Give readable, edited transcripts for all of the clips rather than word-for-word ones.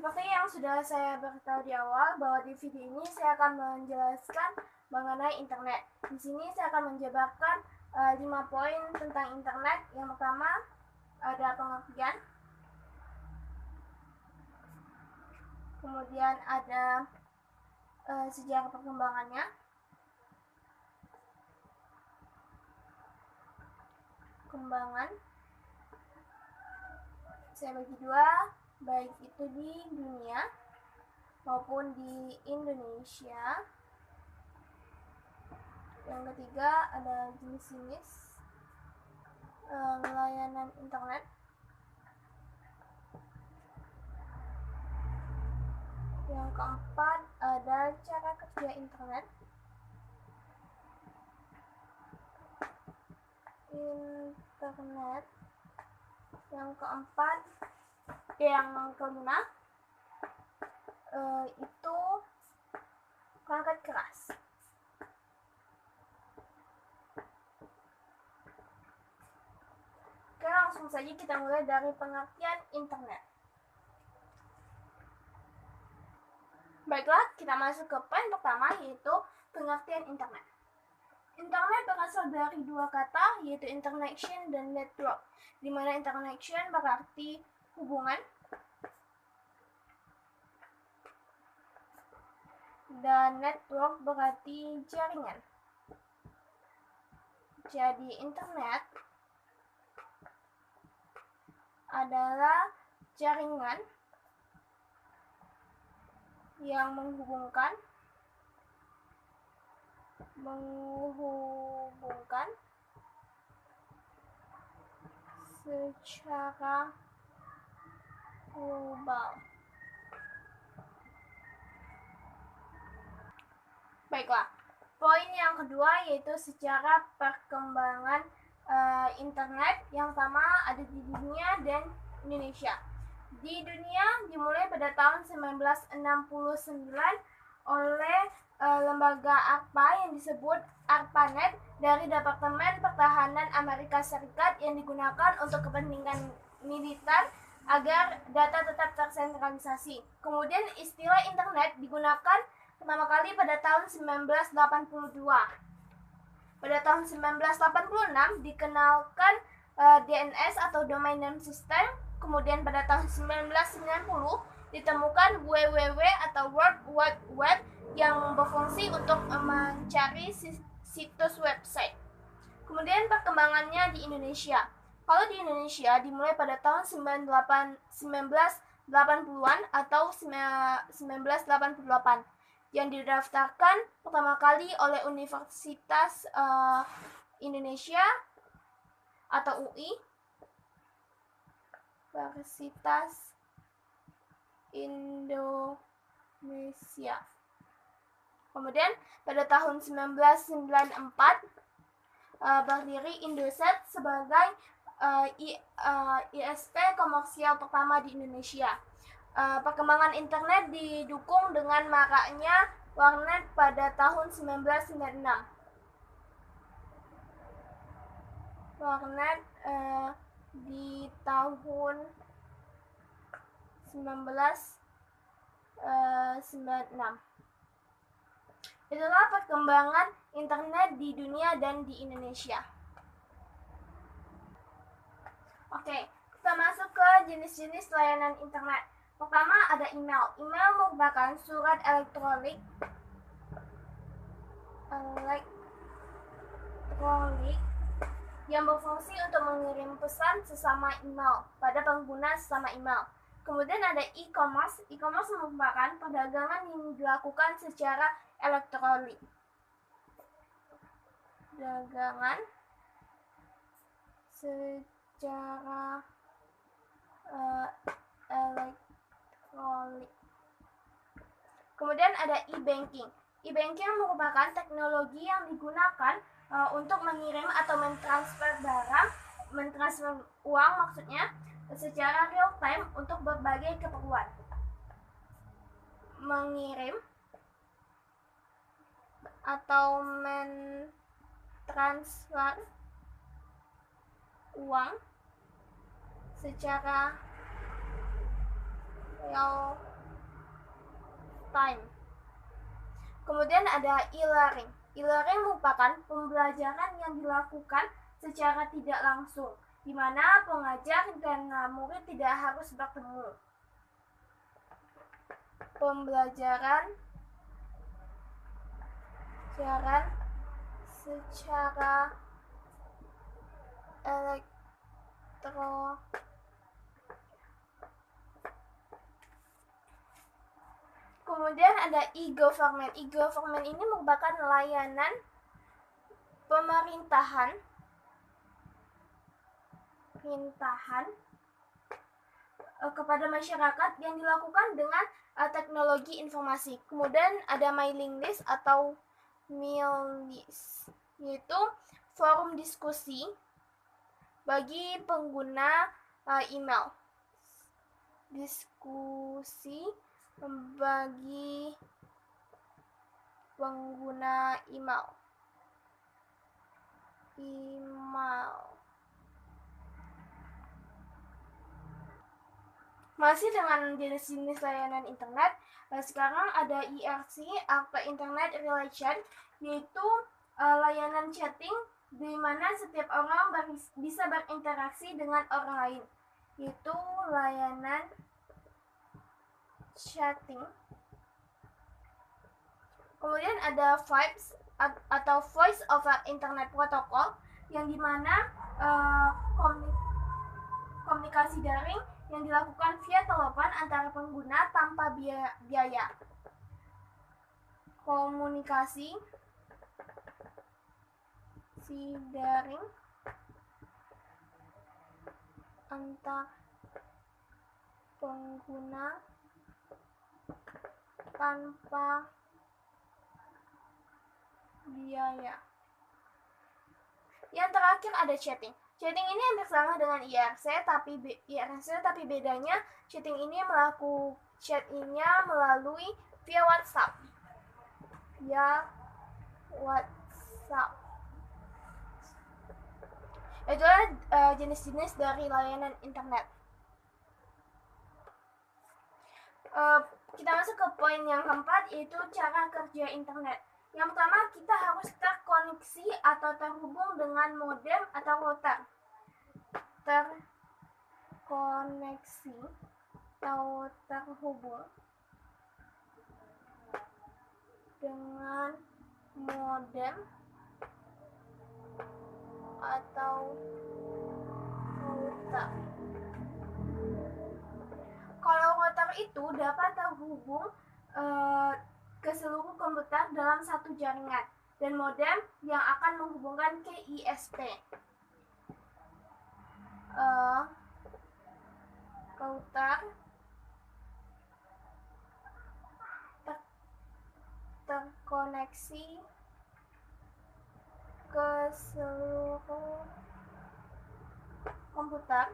Seperti yang sudah saya beritahu di awal, bahwa di video ini saya akan menjelaskan mengenai internet. Di sini saya akan menjabarkan 5 poin tentang internet. Yang pertama ada pengertian, kemudian ada sejarah perkembangannya, saya bagi dua, baik itu di dunia maupun di Indonesia. Yang ketiga ada jenis-jenis layanan internet. Yang keempat ada cara kerja internet. Yang kelima itu perangkat keras. Oke, langsung saja kita mulai dari pengertian internet. Baiklah, kita masuk ke poin pertama, yaitu pengertian internet. Internet berasal dari dua kata, yaitu interconnection dan network, di mana interconnection berarti hubungan dan network berarti jaringan. Jadi internet adalah jaringan yang menghubungkan secara global. Baiklah, poin yang kedua yaitu secara perkembangan internet. Yang pertama ada di dunia dan Indonesia. Di dunia dimulai pada tahun 1969 oleh lembaga ARPA yang disebut ARPANET dari Departemen Pertahanan Amerika Serikat, yang digunakan untuk kepentingan militer agar data tetap tersentralisasi. Kemudian istilah internet digunakan pertama kali pada tahun 1982. Pada tahun 1986 dikenalkan DNS atau Domain Name System. Kemudian pada tahun 1990 ditemukan WWW atau World Wide Web yang berfungsi untuk mencari situs website. Kemudian perkembangannya di Indonesia. Kalau di Indonesia dimulai pada tahun 1980-an atau 1988 yang didaftarkan pertama kali oleh Universitas Indonesia atau UI, Universitas Indonesia. Kemudian pada tahun 1994 berdiri Indosat sebagai ISP komersial pertama di Indonesia. Perkembangan internet didukung dengan maraknya warnet pada tahun 1996. Warnet di tahun 1996. Itulah perkembangan internet di dunia dan di Indonesia. Oke, kita masuk ke jenis-jenis layanan internet. Pertama ada email. Email merupakan surat elektronik yang berfungsi untuk mengirim pesan sesama email pada pengguna sesama email. Kemudian ada e-commerce. E-commerce merupakan perdagangan yang dilakukan secara elektronik. Dagangan secara elektronik. Kemudian ada e-banking. E-banking merupakan teknologi yang digunakan untuk mengirim atau mentransfer uang maksudnya, secara real time untuk berbagai keperluan. Mengirim atau mentransfer uang secara real time. Kemudian ada e-learning. E-learning merupakan pembelajaran yang dilakukan secara tidak langsung, di mana pengajar dan murid tidak harus bertemu. Pembelajaran secara elektro. Kemudian ada e-government. E-government ini merupakan layanan pemerintahan kepada masyarakat yang dilakukan dengan teknologi informasi. Kemudian ada mailing list atau mail list, yaitu forum diskusi bagi pengguna email. Diskusi bagi pengguna email. Masih dengan jenis-jenis layanan internet, sekarang ada IRC atau Internet Relation, yaitu layanan chatting di mana setiap orang bisa berinteraksi dengan orang lain, yaitu layanan chatting. Kemudian ada VoIP atau Voice over Internet Protocol, yang dimana komunikasi daring yang dilakukan via telepon antara pengguna tanpa biaya. Komunikasi daring antar pengguna tanpa biaya. Yang terakhir ada chatting. Chatting ini hampir sama dengan IRC, tapi bedanya chatting ini chattingnya melalui via WhatsApp. Itulah jenis-jenis dari layanan internet. Kita masuk ke poin yang keempat, yaitu cara kerja internet. Yang pertama, kita harus terkoneksi atau terhubung dengan modem atau router. Terkoneksi atau terhubung dengan modem atau router. Kalau router itu dapat terhubung ke seluruh komputer dalam satu jaringan, dan modem yang akan menghubungkan ke ISP. Router terkoneksi ke seluruh komputer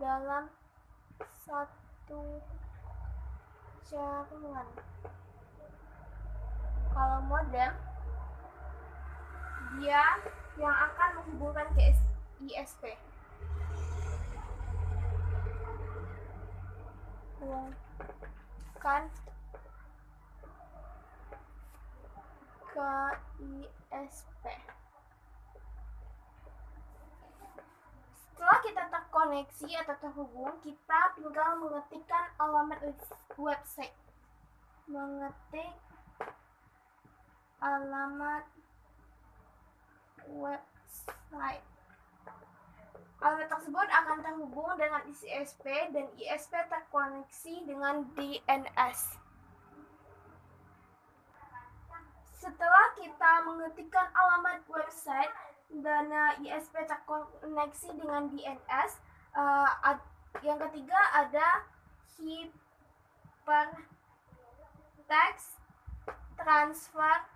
dalam satu jaringan. Kalau modem, dia yang akan menghubungkan ke ISP. Hubungkan ke ISP. Setelah kita terkoneksi atau terhubung, kita tinggal mengetikkan alamat website. Mengetik alamat website. Alamat tersebut akan terhubung dengan ISP, dan ISP terkoneksi dengan DNS. Setelah kita mengetikkan alamat website dan ISP terkoneksi dengan DNS, yang ketiga ada Hypertext Transfer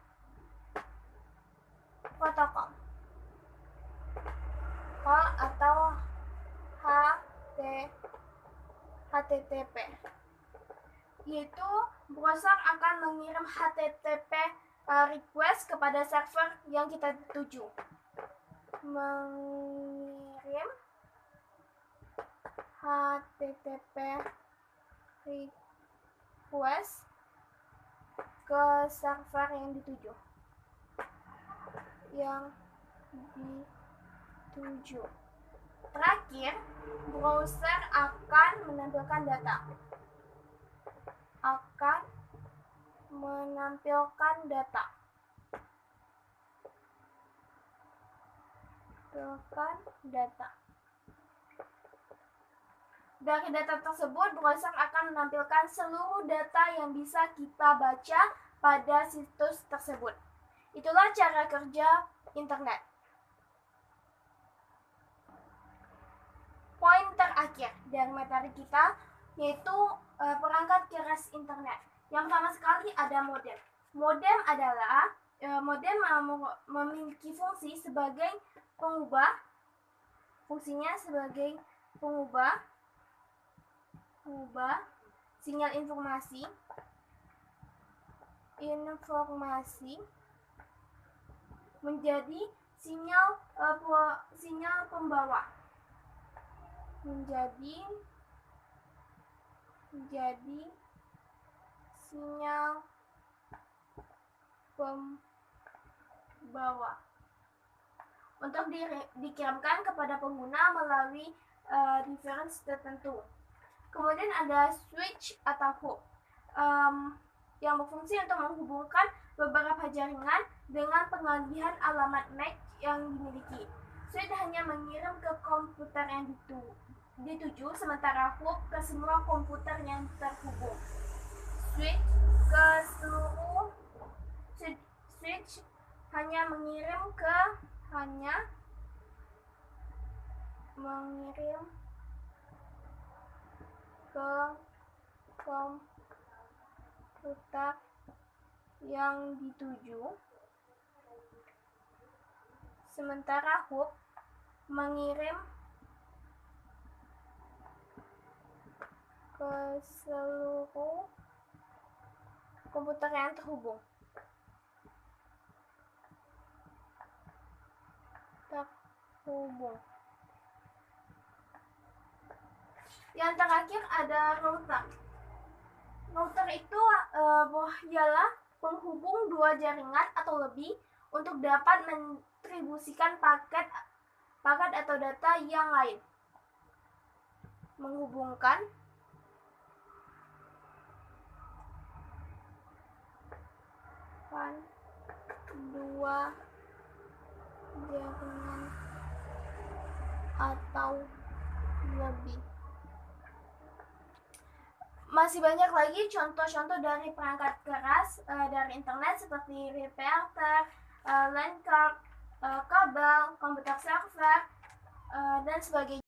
Protocol atau HTTP, yaitu browser akan mengirim HTTP request kepada server yang kita tuju. Mengirim HTTP request ke server yang dituju. Terakhir, browser akan menampilkan data. Dari data tersebut, browser akan menampilkan seluruh data yang bisa kita baca pada situs tersebut. Itulah cara kerja internet. Poin terakhir dari materi kita yaitu perangkat keras internet. Yang pertama sekali ada modem. Modem adalah memiliki fungsi sebagai pengubah. Fungsinya sebagai pengubah sinyal informasi menjadi sinyal pembawa. Untuk dikirimkan kepada pengguna melalui device tertentu. Kemudian ada switch atau hub yang berfungsi untuk menghubungkan beberapa jaringan dengan pengalihan alamat MAC yang dimiliki. Switch hanya mengirim ke komputer yang dituju, sementara hub ke semua komputer yang terhubung. Switch hanya mengirim ke komputer yang dituju, sementara hub mengirim ke seluruh komputer yang terhubung. Yang terakhir ada router. Router itu ialah penghubung dua jaringan atau lebih untuk dapat mendistribusikan paket atau data yang lain. Menghubungkan dua jaringan atau lebih. Masih banyak lagi contoh-contoh dari perangkat keras dari internet seperti repeater, LAN card, kabel, komputer server, dan sebagainya.